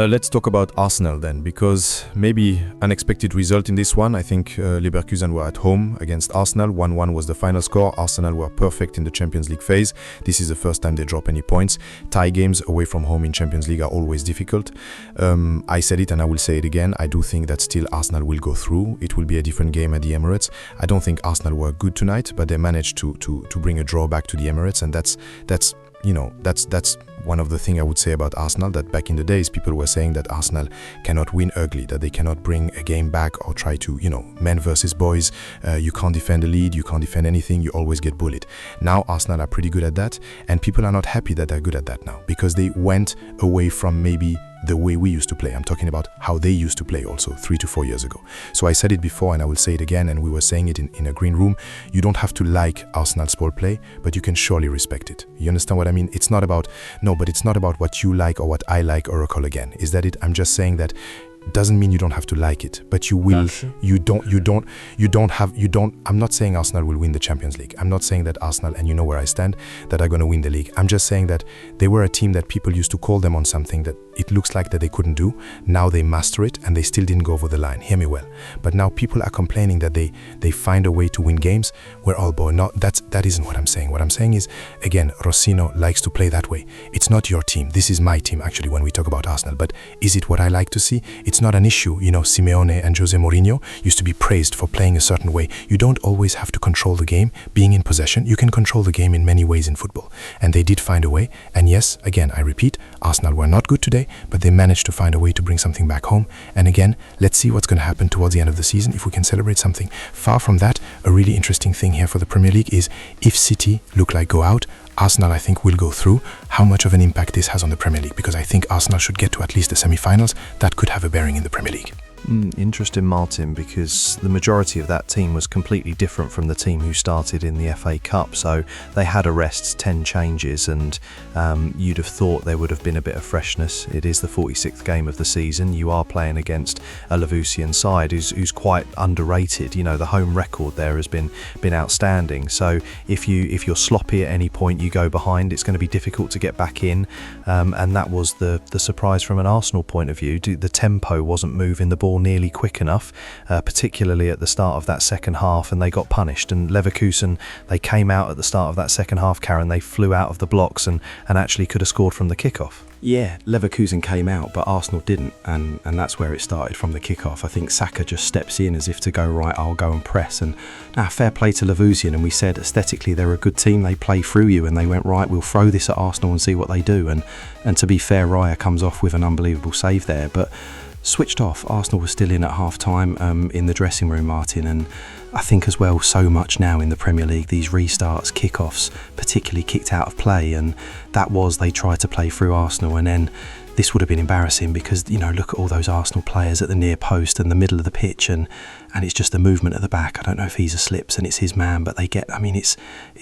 Let's talk about Arsenal then, because maybe unexpected result in this one. I think Leverkusen were at home against Arsenal. 1-1 was the final score. Arsenal were perfect in the Champions League phase. This is the first time they drop any points. Tie games away from home in Champions League are always difficult. I said it and I will say it again. I do think that still Arsenal will go through. It will be a different game at the Emirates. I don't think Arsenal were good tonight, but they managed to bring a draw back to the Emirates, and that's one of the things I would say about Arsenal, that back in the days people were saying that Arsenal cannot win ugly, that they cannot bring a game back or try to, men versus boys, you can't defend the lead, you can't defend anything, you always get bullied. Now Arsenal are pretty good at that, and people are not happy that they're good at that now, because they went away from maybe the way we used to play. I'm talking about how they used to play also 3 to 4 years ago. So I said it before and I will say it again, and we were saying it in a green room. You don't have to like Arsenal's ball play, but you can surely respect it. You understand what I mean? It's not about what you like or what I like or recall again. Is that it? I'm just saying that doesn't mean you don't have to like it, but you will. I'm not saying Arsenal will win the Champions League. I'm not saying that Arsenal, and you know where I stand, that are going to win the league. I'm just saying that they were a team that people used to call them on something that it looks like that they couldn't do. Now they master it, and they still didn't go over the line. Hear me well. But now people are complaining that they find a way to win games. We're all boy. No, that isn't what I'm saying. What I'm saying is, again, Rossino likes to play that way. It's not your team. This is my team, actually, when we talk about Arsenal. But is it what I like to see? It's not an issue. Simeone and Jose Mourinho used to be praised for playing a certain way. You don't always have to control the game, being in possession. You can control the game in many ways in football. And they did find a way. And yes, again, I repeat, Arsenal were not good today, but they managed to find a way to bring something back home. And again, let's see what's going to happen towards the end of the season, if we can celebrate something. Far from that, a really interesting thing here for the Premier League is if City look like go out, Arsenal, I think, will go through. How much of an impact this has on the Premier League? Because I think Arsenal should get to at least the semi-finals. That could have a bearing in the Premier League. Interesting, Martin, because the majority of that team was completely different from the team who started in the FA Cup. So they had a rest, 10 changes, and you'd have thought there would have been a bit of freshness. It is the 46th game of the season. You are playing against a Leverkusen side who's quite underrated. The home record there has been outstanding. So if you're sloppy at any point, you go behind, it's going to be difficult to get back in. And that was the surprise from an Arsenal point of view. The tempo wasn't moving the ball nearly quick enough, particularly at the start of that second half, and they got punished. And Leverkusen, they came out at the start of that second half, Karen, they flew out of the blocks and actually could have scored from the kickoff. Yeah, Leverkusen came out, but Arsenal didn't, and that's where it started from the kickoff. I think Saka just steps in as if to go, right, I'll go and press. And fair play to Leverkusen, and we said aesthetically they're a good team, they play through you, and they went, right, we'll throw this at Arsenal and see what they do. And to be fair, Raya comes off with an unbelievable save there, but switched off. Arsenal was still in at half-time in the dressing room, Martin, and I think as well, so much now in the Premier League, these restarts, kickoffs, particularly kicked out of play, and that was, they tried to play through Arsenal, and then this would have been embarrassing because, look at all those Arsenal players at the near post and the middle of the pitch, and it's just the movement at the back. I don't know if he's a slips and it's his man, but it's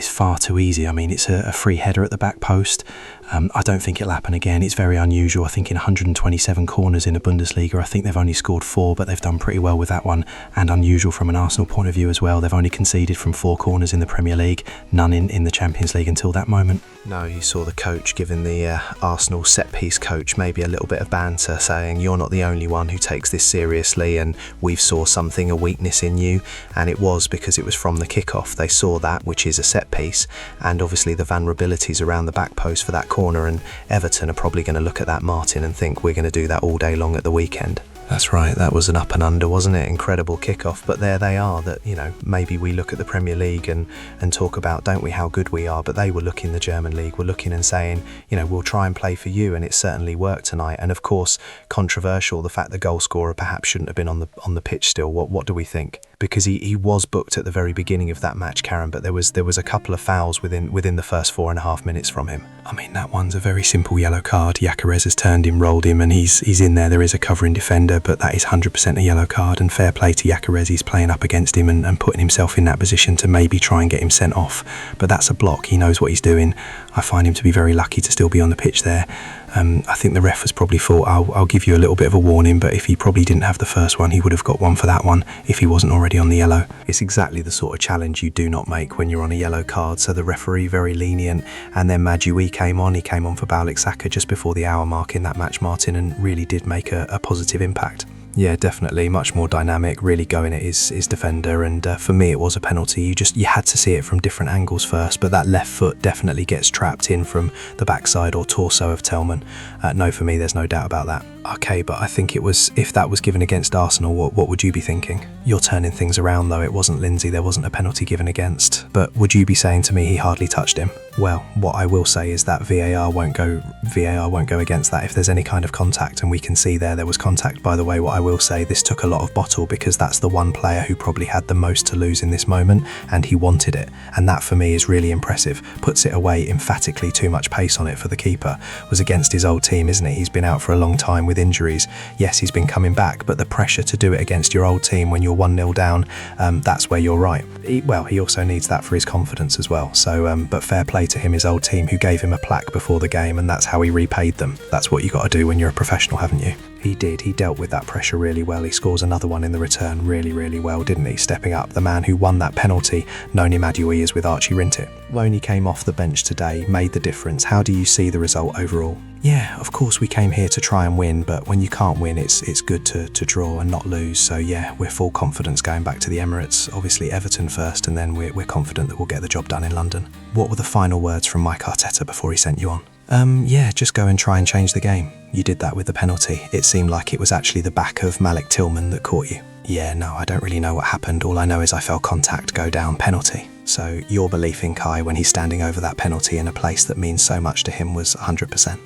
far too easy. It's a free header at the back post. I don't think it'll happen again. It's very unusual. I think in 127 corners in the Bundesliga, I think they've only scored 4, but they've done pretty well with that one, and unusual from an Arsenal point of view as well. They've only conceded from 4 corners in the Premier League, none in the Champions League until that moment. No, you saw the coach giving the Arsenal set-piece coach maybe a little bit of banter, saying you're not the only one who takes this seriously, and we've saw something, a weakness in you, and it was because it was from the kickoff. They saw that, which is a set-piece, and obviously the vulnerabilities around the back post for that corner, and Everton are probably going to look at that, Martin, and think we're going to do that all day long at the weekend. That's right, that was an up and under, wasn't it? Incredible kickoff, but there they are, that, maybe we look at the Premier League and talk about, don't we, how good we are, but they were looking, the German League were looking and saying, we'll try and play for you, and it certainly worked tonight. And of course, controversial, the fact the goal scorer perhaps shouldn't have been on the pitch still. What do we think? Because he was booked at the very beginning of that match, Karen, but there was a couple of fouls within the first 4.5 minutes from him. That one's a very simple yellow card. Gyökeres has turned him, rolled him, and he's in there. There is a covering defender, but that is 100% a yellow card, and fair play to Gyökeres. He's playing up against him and putting himself in that position to maybe try and get him sent off. But that's a block. He knows what he's doing. I find him to be very lucky to still be on the pitch there. I think the ref was probably thought, I'll give you a little bit of a warning, but if he probably didn't have the first one, he would have got one for that one if he wasn't already on the yellow. It's exactly the sort of challenge you do not make when you're on a yellow card, so the referee very lenient. And then Madjui came on. He came on for Baulik Saka just before the hour mark in that match, Martin, and really did make a positive impact. Yeah, definitely. Much more dynamic, really going at his defender. And for me, it was a penalty. You had to see it from different angles first, but that left foot definitely gets trapped in from the backside or torso of Tellman. No, for me, there's no doubt about that. Okay, but I think it was, if that was given against Arsenal, what would you be thinking? You're turning things around though. It wasn't Lindsay, there wasn't a penalty given against. But would you be saying to me he hardly touched him? Well, what I will say is that VAR won't go against that if there's any kind of contact, and we can see there was contact. By the way, what I will say, this took a lot of bottle because that's the one player who probably had the most to lose in this moment, and he wanted it, and that for me is really impressive. Puts it away emphatically. Too much pace on it for the keeper. Was against his old team, isn't he? He's been out for a long time with injuries. Yes, he's been coming back, but the pressure to do it against your old team when you're 1-0 down, that's where you're right. He also needs that for his confidence as well. So, but fair play to him, his old team, who gave him a plaque before the game, and that's how he repaid them. That's what you got to do when you're a professional, haven't you? He did. He dealt with that pressure really well. He scores another one in the return really, really well, didn't he? Stepping up. The man who won that penalty, Noni Madjui, is with Archie Rintit. Loney came off the bench today, made the difference. How do you see the result overall? Yeah, of course we came here to try and win, but when you can't win, it's good to draw and not lose. So yeah, we're full confidence going back to the Emirates. Obviously Everton first, and then we're confident that we'll get the job done in London. What were the final words from Mike Arteta before he sent you on? Yeah, just go and try and change the game. You did that with the penalty. It seemed like it was actually the back of Malik Tillman that caught you. Yeah, no, I don't really know what happened. All I know is I felt contact go down, penalty. So your belief in Kai when he's standing over that penalty in a place that means so much to him was 100%.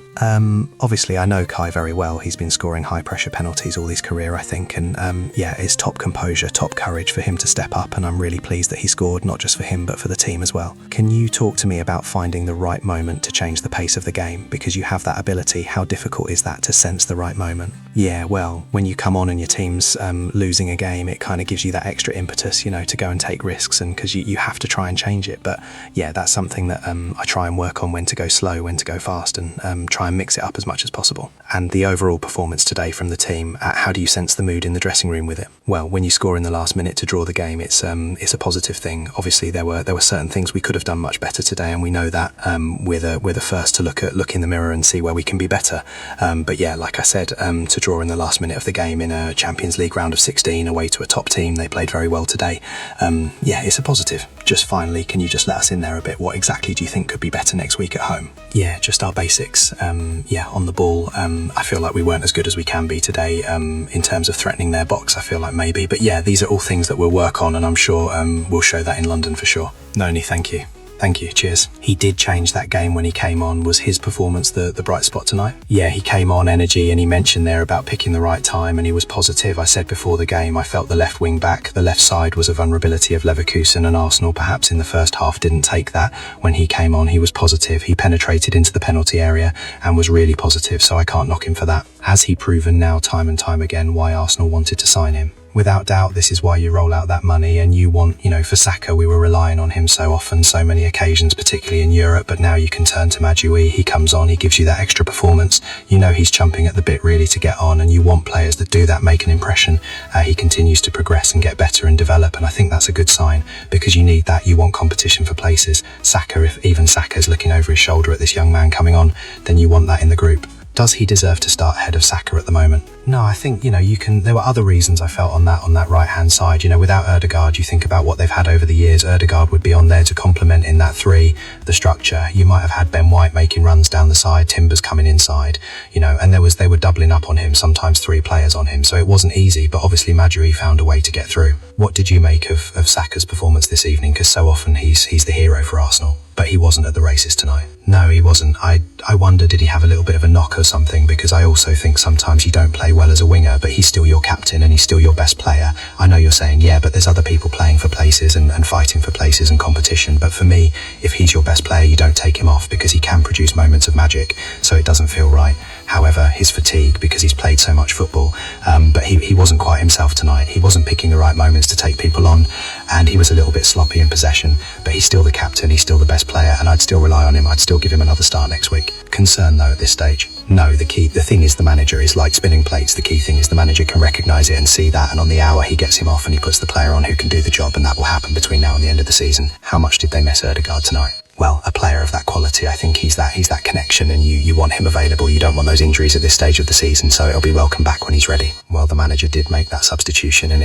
Obviously I know Kai very well. He's been scoring high pressure penalties all his career, I think, and yeah, it's top composure, top courage for him to step up, and I'm really pleased that he scored, not just for him but for the team as well. Can you talk to me about finding the right moment to change the pace of the game? Because you have that ability. How difficult is that to sense the right moment? Yeah, well, when you come on and your team's losing a game, it kind of gives you that extra impetus, you know, to go and take risks, and because you have to try and change it. But yeah, that's something that I try and work on, when to go slow, when to go fast, and try and mix it up as much as possible. And the overall performance today from the team, how do you sense the mood in the dressing room with it? Well, when you score in the last minute to draw the game, it's a positive thing. Obviously there were certain things we could have done much better today, and we know that. We're the first to look in the mirror and see where we can be better. But yeah, like I said, to draw in the last minute of the game in a Champions League round of 16 away to a top team, they played very well today. Yeah, it's a positive. Just finally, can you just let us in there a bit? What exactly do you think could be better next week at home? Yeah, just our basics. Yeah, on the ball, I feel like we weren't as good as we can be today in terms of threatening their box. I feel like maybe, but yeah, these are all things that we'll work on, and I'm sure we'll show that in London for sure. Noni, thank you. Thank you, cheers. He did change that game when he came on. Was his performance the bright spot tonight? Yeah, he came on energy, and he mentioned there about picking the right time, and he was positive. I said before the game, I felt the left wing back, the left side was a vulnerability of Leverkusen, and Arsenal perhaps in the first half didn't take that. When he came on, he was positive. He penetrated into the penalty area and was really positive, so I can't knock him for that. Has he proven now time and time again why Arsenal wanted to sign him? Without doubt, this is why you roll out that money, and you want, you know, for Saka, we were relying on him so often, so many occasions, particularly in Europe, but now you can turn to Madjui. He comes on, he gives you that extra performance. You know he's chomping at the bit really to get on, and you want players that do that, make an impression. He continues to progress and get better and develop, and I think that's a good sign, because you need that. You want competition for places. Saka, if even Saka's looking over his shoulder at this young man coming on, then you want that in the group. Does he deserve to start ahead of Saka at the moment? No, I think, you know, there were other reasons I felt on that right-hand side. You know, without Ødegaard, you think about what they've had over the years. Ødegaard would be on there to complement in that three, the structure. You might have had Ben White making runs down the side, Timbers coming inside, you know, and they were doubling up on him, sometimes three players on him. So it wasn't easy, but obviously Madjui found a way to get through. What did you make of Saka's performance this evening? Because so often he's the hero for Arsenal. But he wasn't at the races tonight. No, he wasn't. I wonder, did he have a little bit of a knock or something? Because I also think sometimes you don't play well as a winger, but he's still your captain and he's still your best player. I know you're saying, yeah, but there's other people playing for places and fighting for places and competition. But for me, if he's your best player, you don't take him off, because he can produce moments of magic, so it doesn't feel right. However, his fatigue, because he's played so much football, but he wasn't quite himself tonight. He wasn't picking the right moments to take people on, and he was a little bit sloppy in possession, but he's still the captain, he's still the best player, and I'd still rely on him. I'd still give him another start next week. Concern though at this stage? No, the thing is the manager is like spinning plates. The key thing is the manager can recognise it and see that, and on the hour he gets him off and he puts the player on who can do the job, and that will happen between now and the end of the season. How much did they miss Ødegaard tonight? Well, a player of that quality, I think he's that connection, and you want him available. You don't want those injuries at this stage of the season, so it'll be welcome back when he's ready. Well, the manager did make that substitution, and